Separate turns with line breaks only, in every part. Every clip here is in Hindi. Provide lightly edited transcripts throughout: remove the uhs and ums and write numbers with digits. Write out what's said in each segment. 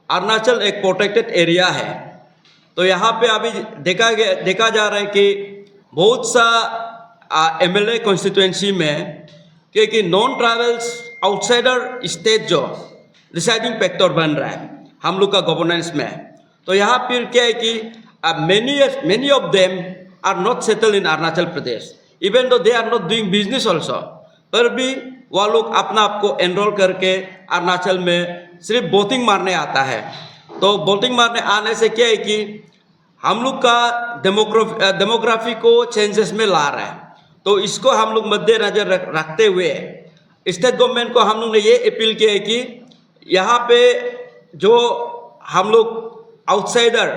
अरुणाचल एक प्रोटेक्टेड एरिया है, तो यहाँ पे अभी देखा जा रहा है कि बहुत सा एमएलए कॉन्स्टिट्यूएंसी में क्योंकि नॉन ट्रैवल्स आउटसाइडर स्टेट जो डिसाइडिंग फैक्टर बन रहा है हम लोग का गवर्नेंस में। तो यहाँ फिर क्या है कि many of them are not settled in Arunachal Pradesh, even though they are not doing business also, पर भी वह लोग अपना आप को एनरोल करके अरुणाचल में सिर्फ वोटिंग मारने आता है। तो वोटिंग मारने आने से क्या है कि हम लोग का डेमोग्राफी को चेंजेस में ला रहा है। तो इसको हम लोग मद्देनजर रखते हुए स्टेट गवर्नमेंट को हम लोग ने ये अपील किया है कि यहाँ पे जो हम लोग आउटसाइडर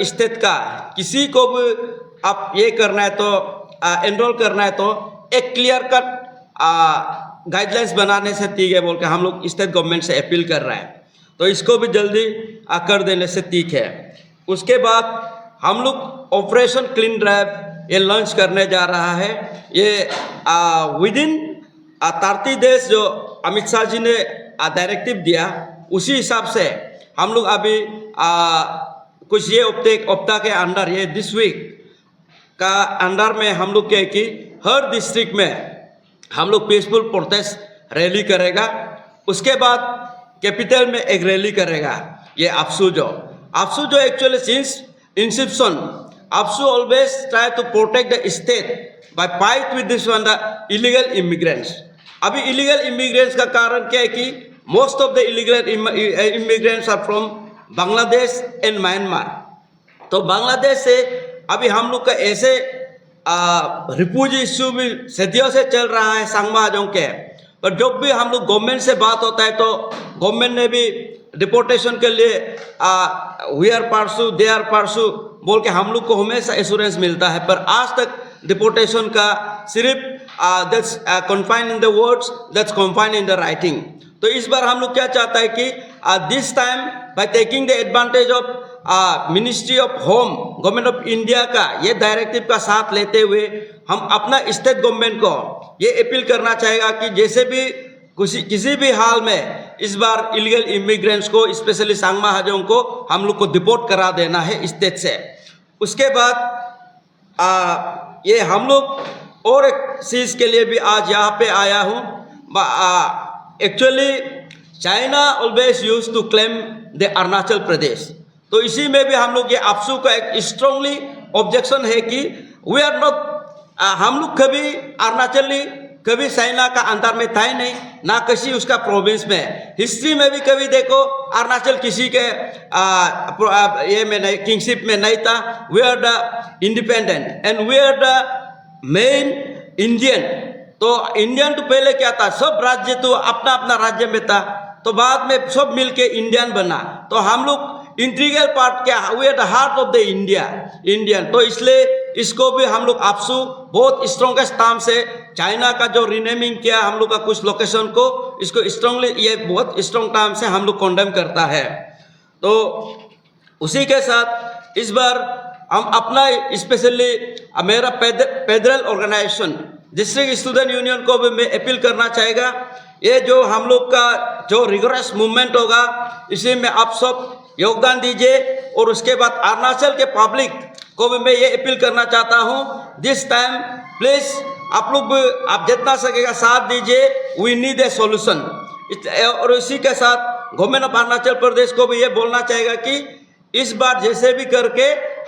स्टेट का किसी को भी आप ये करना है तो एनरोल करना है तो एक क्लियर कट गाइडलाइंस बनाने से ठीक है बोल के हम लोग स्टेट गवर्नमेंट से अपील कर रहे हैं। तो इसको भी जल्दी कर देने से ठीक है। उसके बाद हम लोग ऑपरेशन क्लीन ड्राइव ये लॉन्च करने जा रहा है। ये विदिन 30 डेज जो अमित शाह जी ने डायरेक्टिव दिया उसी हिसाब से हम लोग अभी कुछ ये हफ्ता के अंदर ये दिस वीक का अंदर में हम लोग क्या है कि हर डिस्ट्रिक्ट में हम लोग पीसफुल प्रोटेस्ट रैली करेगा। उसके बाद कैपिटल में एक रैली करेगा। ये APSU जो actually since inception APSU always try to protect the state by fight with this one the illegal immigrants. अभी इलीगल इमिग्रेंट्स का कारण क्या है कि most of the illegal immigrants are from Bangladesh and Myanmar. तो बांग्लादेश से अभी हम लोग का ऐसे रिफ्यूजी इश्यू भी सदियों से चल रहा है संगमा हाजोंग के, पर जब भी हम लोग गवर्नमेंट से बात होता है तो गवर्नमेंट ने भी डिपोर्टेशन के लिए we are pursue they are pursue बोल के हम लोग को हमेशा एश्योरेंस मिलता है, पर आज तक डिपोर्टेशन का सिर्फ that's confined in the words, that's confined in the writing. तो इस बार हम लोग क्या चाहता है कि this time by taking the advantage of ministry of home government of India का ये डायरेक्टिव का साथ लेते हुए हम अपना स्टेट गवर्नमेंट को ये अपील करना चाहेगा कि जैसे भी किसी भी हाल में इस बार इलीगल इमिग्रेंट्स को स्पेशली संगमा हाजोंग को हम लोग को डिपोर्ट करा देना है स्टेट से। उसके बाद ये हम लोग और एक चीज़ के लिए भी आज यहाँ पे आया हूँ। Actually China always use to claim the Arunachal Pradesh, तो इसी में भी हम लोग ये APSU का एक स्ट्रांगली ऑब्जेक्शन है कि वी आर नॉट, हम लोग कभी अरुणाचली कभी चाइना का अंदर में था ही नहीं, ना किसी उसका प्रोविंस में। हिस्ट्री में भी कभी देखो अरुणाचल किसी के ये में नहीं, किंगशिप में नहीं था। We are the independent and we are the main Indian. तो इंडियन तो पहले क्या था, सब राज्य तो अपना अपना राज्य में था, तो बाद में सब मिलके इंडियन बना। तो हम लोग इंटीग्रल पार्ट क्या, we are the heart of the Indian. तो इसलिए इसको भी हम लोग APSU बहुत स्ट्रॉन्गेस्ट टर्म से चाइना का जो रीनेमिंग किया हम लोग का कुछ लोकेशन को, इसको स्ट्रांगली ये बहुत स्ट्रॉन्ग टर्म से हम लोग कॉन्डेम करता है। तो उसी के साथ इस बार हम अपना स्पेशली मेरा federal organisation district student union को भी मैं अपील करना चाहेगा, ये जो हम लोग का जो रिगोरस मूवमेंट होगा इसी में आप सब योगदान दीजिए। और उसके बाद अरुणाचल के पब्लिक को भी मैं ये अपील करना चाहता हूँ, दिस टाइम प्लीज़ आप लोग आप जितना सकेगा साथ दीजिए, वी नीड ए सोल्यूशन। और इसी के साथ गवर्नमेंट ऑफ अरुणाचल प्रदेश को भी ये बोलना चाहेगा कि इस बार जैसे भी करके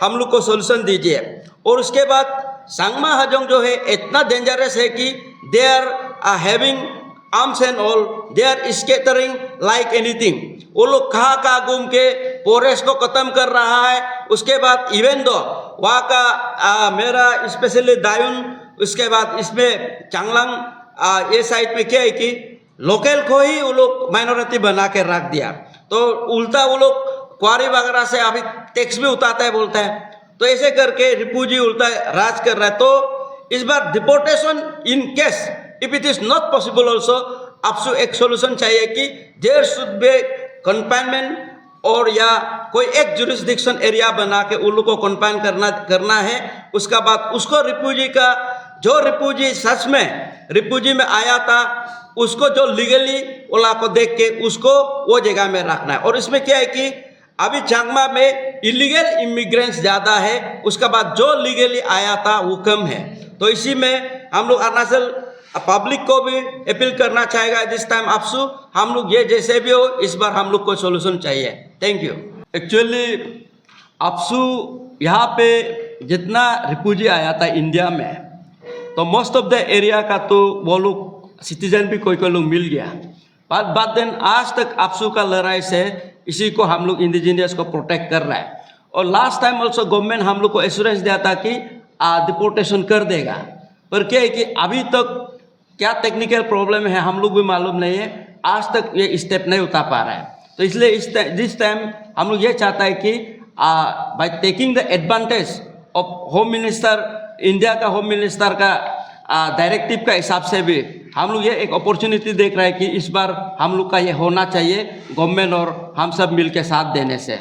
हम लोग को सोल्यूशन दीजिए। और उसके बाद संगमा हाजोंग जो है इतना डेंजरस है कि they are having arms and all, they are scattering like anything. वो लोग कहाँ घूम के फॉरेस्ट को ख़त्म कर रहा है। उसके बाद इवन दो वहाँ का मेरा स्पेशली दायुन, उसके बाद इसमें चांगलांग ये साइड में क्या है कि लोकल को ही वो लोग माइनॉरिटी बना के रख दिया। तो उल्टा वो लोग क्वारी वगैरह से अभी टैक्स भी उठाता है बोलता है, तो ऐसे करके रिफ्यूजी उल्टा राज कर रहा है। तो इस बार deportation in case if it is not possible also APSU एक सोल्यूशन चाहिए कि देयर शुड बी कन्फाइनमेंट, और या कोई एक जुरिस्डिक्शन एरिया बना के उन लोग को कन्फाइन करना है। उसका बाद उसको रिफ्यूजी का जो रिफ्यूजी सच में रिफ्यूजी में आया था उसको जो लीगली वाला को देख के उसको वो जगह में रखना है। और इसमें क्या है कि अभी चांगमा में इलीगल इमिग्रेंट्स ज़्यादा है, उसके बाद जो लीगली आया था वो कम है। तो इसी में हम लोग अरुणाचल पब्लिक को भी अपील करना चाहेगा दिस टाइम आपसू, हम लोग ये जैसे भी हो इस बार हम लोग को सोल्यूशन चाहिए। Thank you. एक्चुअली आपसू यहाँ पे जितना रिफ्यूजी आया था इंडिया में, तो मोस्ट ऑफ द एरिया का तो वो लोग सिटीजन भी कोई कोई लोग मिल गया, बट देन आज तक आपसू का लड़ाई से इसी को हम लोग इंडिजिनियस को प्रोटेक्ट कर रहा है। और लास्ट टाइम ऑल्सो गवर्नमेंट हम लोग को एश्योरेंस दिया था कि डिपोर्टेशन कर देगा, पर क्या है कि अभी तक क्या टेक्निकल प्रॉब्लम है हम लोग भी मालूम नहीं है, आज तक ये स्टेप नहीं उठा पा रहा है। तो इसलिए दिस टाइम हम लोग ये चाहता है कि by taking the advantage of home minister, India का होम मिनिस्टर का डायरेक्टिव का हिसाब से भी हम लोग ये एक अपॉर्चुनिटी देख रहे हैं कि इस बार हम लोग का ये होना चाहिए गवर्नमेंट और हम सब मिल के साथ देने से।